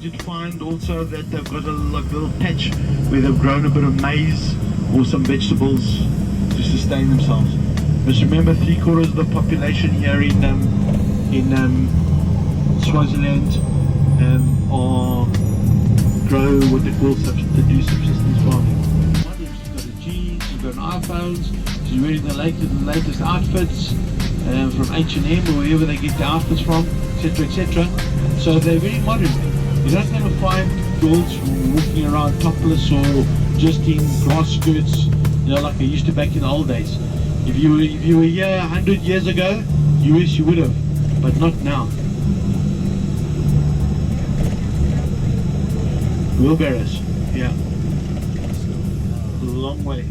We did find also that they've got a little patch where they've grown a bit of maize or some vegetables to sustain themselves. But remember, 3/4 of the population here in Swaziland are grow what they call they do subsistence farming. She's got a jeans, she's got an iPhones, she's wearing the latest outfits from H&M or wherever they get the outfits from, etc., etc. So they're very modern. You're not going to find girls walking around topless or just in grass skirts, you know, like they used to back in the old days. If you were here 100 years ago, you wish you would have, but not now. Wheelbarrows, yeah. A long way.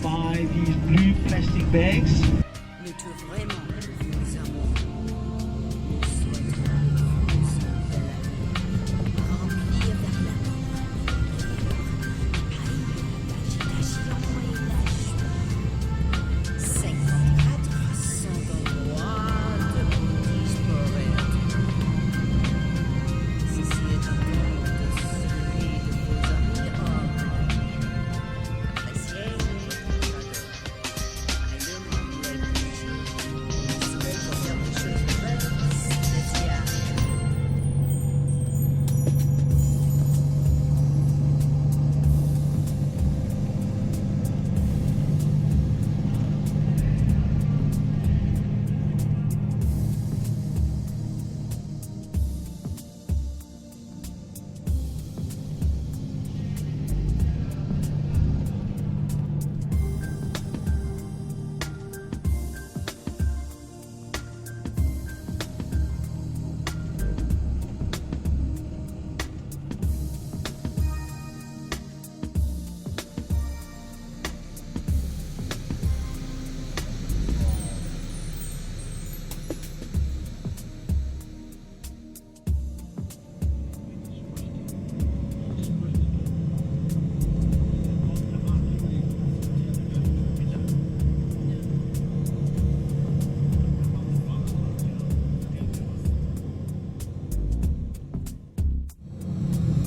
Buy these blue plastic bags.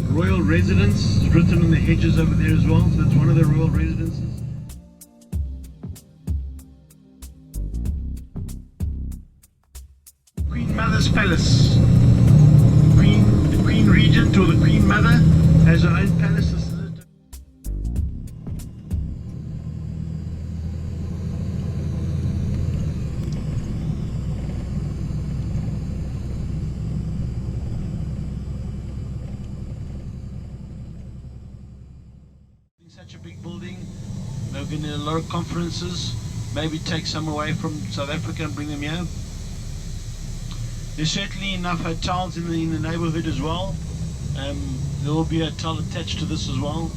Royal residence is written on the hedges over there as well, so it's one of the royal residences. Queen Mother's Palace. The Queen Regent or the Queen Mother has her own palace. Such a big building, they're going to do a lot of conferences, maybe take some away from South Africa and bring them here. There's certainly enough hotels in the neighborhood as well. There will be a hotel attached to this as well.